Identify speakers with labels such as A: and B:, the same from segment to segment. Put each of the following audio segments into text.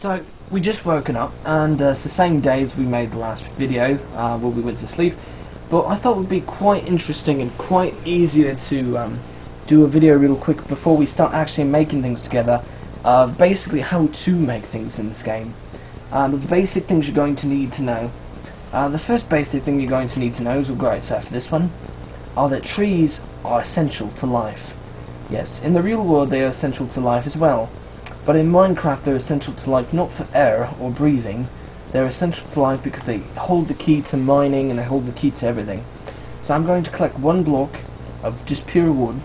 A: So we just woken up, and it's the same day as we made the last video where we went to sleep, but I thought it would be quite interesting and quite easier to do a video real quick before we start actually making things together, basically how to make things in this game. The basic things you're going to need to know. The first basic thing you're going to need to know is, we'll go outside for this one, are that trees are essential to life. Yes, in the real world they are essential to life as well. But in Minecraft they're essential to life not for air or breathing, they're essential to life because they hold the key to mining and they hold the key to everything. So I'm going to collect one block of just pure wood,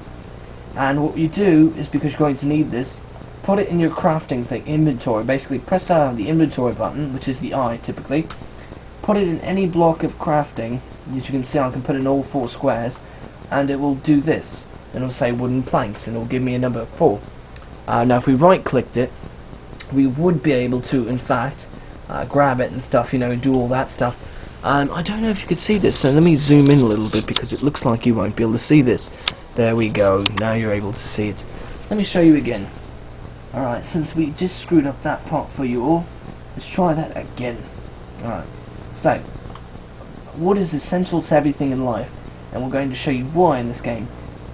A: and what you do is, because you're going to need this, put it in your crafting thing, inventory. Basically press the inventory button, which is the I typically, put it in any block of crafting. As you can see, I can put it in all 4 squares, and it will do this, and it'll say wooden planks, and it'll give me a number 4. Now if we right clicked it, we would be able to in fact grab it and stuff, you know, and do all that stuff. I don't know if you could see this, so let me zoom in a little bit because it looks like you won't be able to see this. There we go, now you're able to see it. Let me show you again. Alright, since we just screwed up that part for you all, let's try that again. Alright, so wood is essential to everything in life, and we're going to show you why in this game.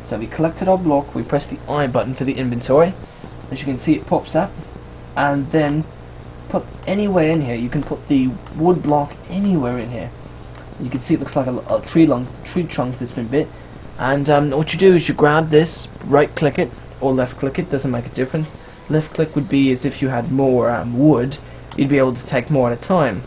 A: So we collected our block, we press the I button for the inventory. As you can see, it pops up, and then put anywhere in here. You can put the wood block anywhere in here. You can see it looks like a tree trunk that's been bit, and what you do is you grab this, right click it or left click it, doesn't make a difference. Left click would be as if you had more wood, you'd be able to take more at a time,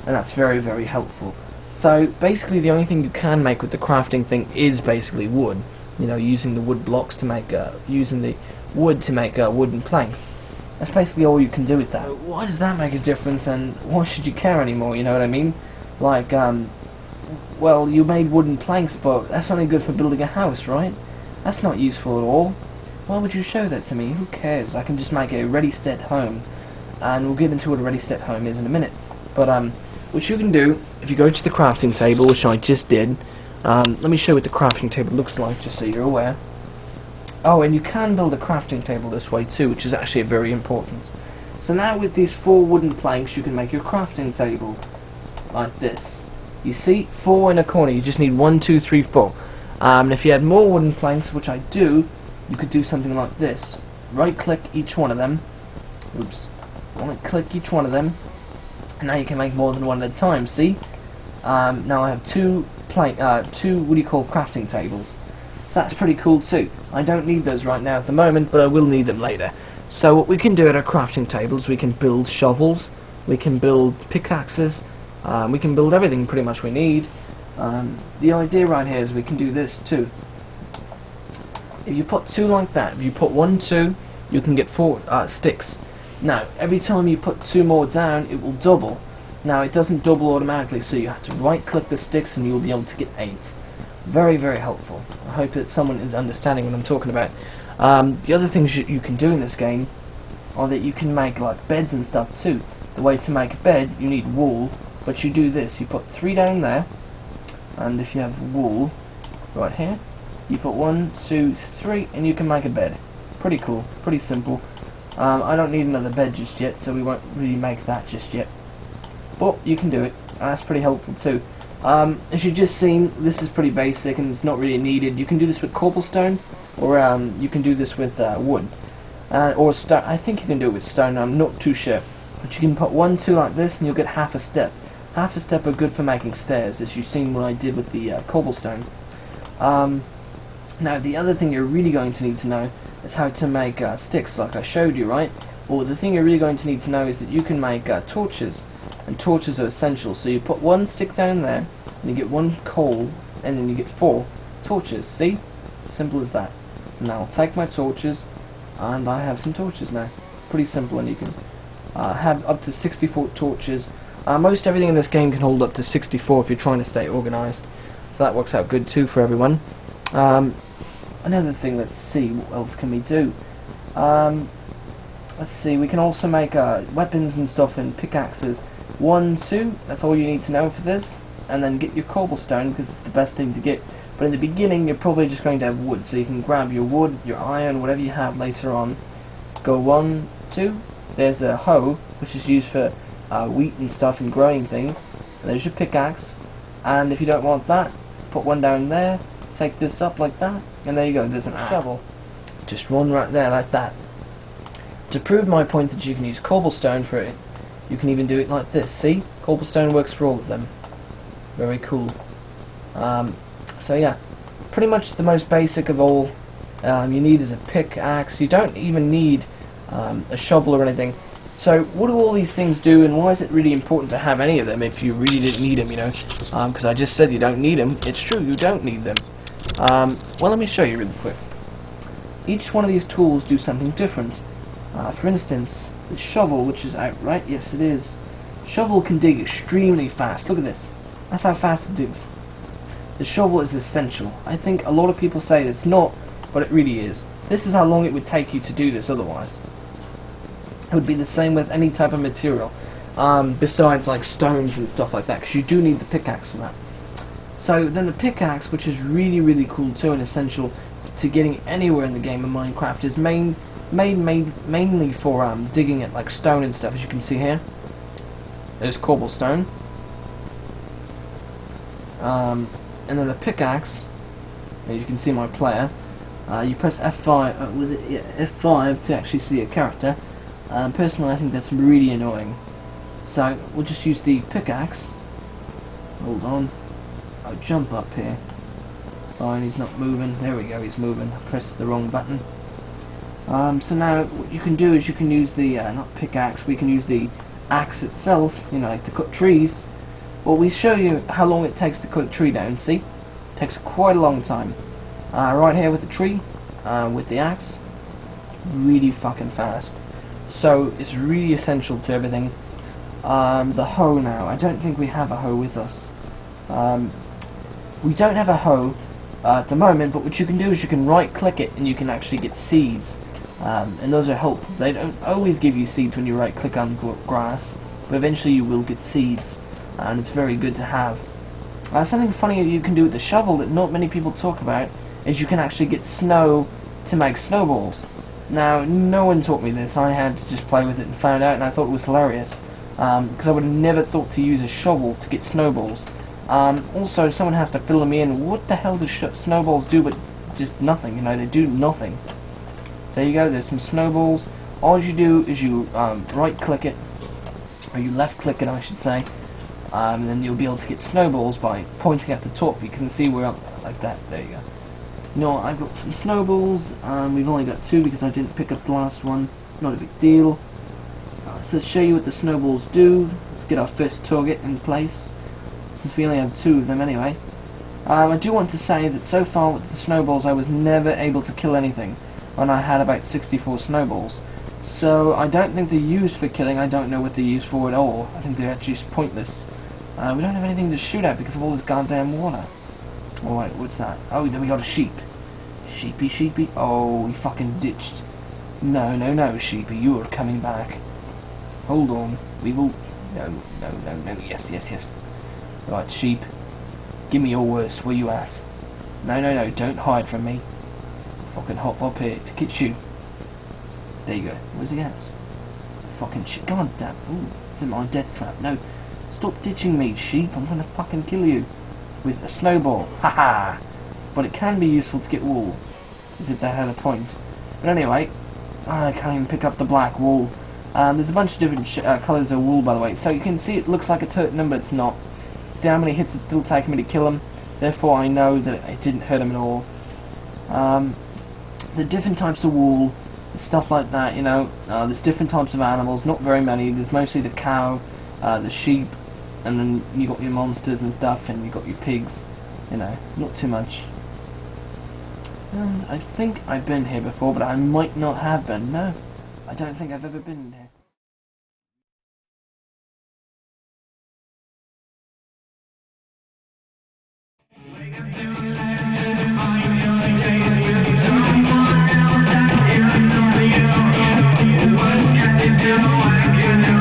A: and that's very, very helpful. So basically the only thing you can make with the crafting thing is basically wood. You know, using the wood blocks to make, using the wood to make wooden planks. That's basically all you can do with that. Why does that make a difference, and why should you care anymore, you know what I mean? Like, well, you made wooden planks, but that's only good for building a house, right? That's not useful at all. Why would you show that to me? Who cares? I can just make a ready-set home, and we'll get into what a ready-set home is in a minute. But, what you can do, if you go to the crafting table, which I just did, let me show you what the crafting table looks like, just so you're aware. Oh, and you can build a crafting table this way too, which is actually very important. So now with these 4 wooden planks, you can make your crafting table like this. You see, 4 in a corner. You just need 1, 2, 3, 4. And if you had more wooden planks, which I do, you could do something like this. Right-click each one of them. Oops. Right-click each one of them. And now you can make more than one at a time. See? Now I have 2 what do you call, crafting tables. So that's pretty cool too. I don't need those right now at the moment, but I will need them later. So what we can do at our crafting tables, we can build shovels, we can build pickaxes, we can build everything pretty much we need. The idea right here is we can do this too. If you put 2 like that, if you put 1, 2, you can get 4 sticks. Now every time you put 2 more down, it will double. Now it doesn't double automatically, so you have to right click the sticks and you'll be able to get 8. Very, very helpful. I hope that someone is understanding what I'm talking about. The other things you can do in this game are that you can make like beds and stuff too. The way to make a bed, you need wool, but you do this. You put 3 down there, and if you have wool right here, you put 1, 2, 3, and you can make a bed. Pretty cool, pretty simple. I don't need another bed just yet, so we won't really make that just yet. But you can do it, and that's pretty helpful too. As you've just seen, this is pretty basic and it's not really needed. You can do this with cobblestone, or you can do this with wood, or stone. I think you can do it with stone, I'm not too sure. But you can put 1, 2 like this and you'll get half a step. Half a step are good for making stairs, as you've seen what I did with the cobblestone. Now the other thing you're really going to need to know is how to make sticks, like I showed you, right? Well, the thing you're really going to need to know is that you can make torches. And torches are essential, so you put 1 stick down there and you get 1 coal, and then you get 4 torches. See? Simple as that. So now I'll take my torches, and I have some torches now. Pretty simple, and you can have up to 64 torches. Most everything in this game can hold up to 64 if you're trying to stay organized, so that works out good too for everyone. Another thing, let's see, what else can we do? Let's see, we can also make weapons and stuff and pickaxes. 1, 2, that's all you need to know for this, and then get your cobblestone because it's the best thing to get. But in the beginning you're probably just going to have wood, so you can grab your wood, your iron, whatever you have later on. Go 1, 2, There's a hoe, which is used for wheat and stuff and growing things. And there's your pickaxe. And if you don't want that, put one down there, take this up like that, and there you go, there's an shovel. Just one right there like that. To prove my point that you can use cobblestone for it, you can even do it like this. See? Cobblestone works for all of them. Very cool. So yeah, pretty much the most basic of all you need is a pickaxe. You don't even need a shovel or anything. So what do all these things do, and why is it really important to have any of them if you really didn't need them, you know? Because I just said you don't need them. It's true, you don't need them. Well, let me show you really quick. Each one of these tools do something different. For instance, the shovel, which is out, right? Yes, it is. Shovel can dig extremely fast. Look at this. That's how fast it digs. The shovel is essential. I think a lot of people say it's not, but it really is. This is how long it would take you to do this otherwise. It would be the same with any type of material, besides like stones and stuff like that, because you do need the pickaxe for that. So then the pickaxe, which is really, really cool too and essential to getting anywhere in the game of Minecraft, is mainly for digging at like stone and stuff, as you can see here. There's cobblestone. And then the pickaxe, as you can see my player, you press F5, F5 to actually see a character. Personally, I think that's really annoying. So we'll just use the pickaxe. Hold on. I'll jump up here. Fine, he's not moving. There we go, he's moving. I pressed the wrong button. So now what you can do is you can use the not pickaxe. We can use the axe itself. You know, like to cut trees. Well, we show you how long it takes to cut a tree down. See, it takes quite a long time. Right here with the tree, with the axe, really fucking fast. So it's really essential to everything. The hoe now. I don't think we have a hoe with us. We don't have a hoe at the moment, but what you can do is you can right click it and you can actually get seeds. And those are helpful. They don't always give you seeds when you right click on grass, but eventually you will get seeds, and it's very good to have. Something funny you can do with the shovel that not many people talk about is you can actually get snow to make snowballs. Now, no one taught me this. I had to just play with it and found out, and I thought it was hilarious, because I would have never thought to use a shovel to get snowballs. Also, someone has to fill me in. What the hell do snowballs do but just nothing? You know, they do nothing. So there you go, there's some snowballs. All you do is you right click it, or you left click it I should say, and then you'll be able to get snowballs by pointing at the top. You can see we're up like that. There you go. You know, I've got some snowballs. We've only got 2 because I didn't pick up the last one. Not a big deal. So to show you what the snowballs do, let's get our first target in place, since we only have 2 of them anyway. I do want to say that so far with the snowballs I was never able to kill anything, and I had about 64 snowballs. So I don't think they're used for killing. I don't know what they're used for at all. I think they're actually pointless. We don't have anything to shoot at because of all this goddamn water. Alright, what's that? Oh, then we got a sheep. Sheepy, sheepy. Oh, he fucking ditched. No, no, no, sheepy, you're coming back. Hold on. We will... No, no, no, no. Yes, yes, yes. Right, sheep. Give me your worst, will you ass? No, no, no, don't hide from me. Fucking hop up here to get you. There you go. Where's the ass? Fucking shit. God damn. Ooh, it's in my death trap. No. Stop ditching me, sheep. I'm gonna fucking kill you. With a snowball. Haha. But it can be useful to get wool, as if that had a point. But anyway, I can't even pick up the black wool. There's a bunch of different colours of wool, by the way. So you can see it looks like it's hurting him, but it's not. See how many hits it's still taking me to kill him. Therefore I know that it didn't hurt him at all. The different types of wool, stuff like that, you know. There's different types of animals, not very many. There's mostly the cow, the sheep, and then you got your monsters and stuff, and you got your pigs, you know, not too much. And I think I've been here before, but I might not have been. No, I don't think I've ever been in here.
B: What can you do? I can do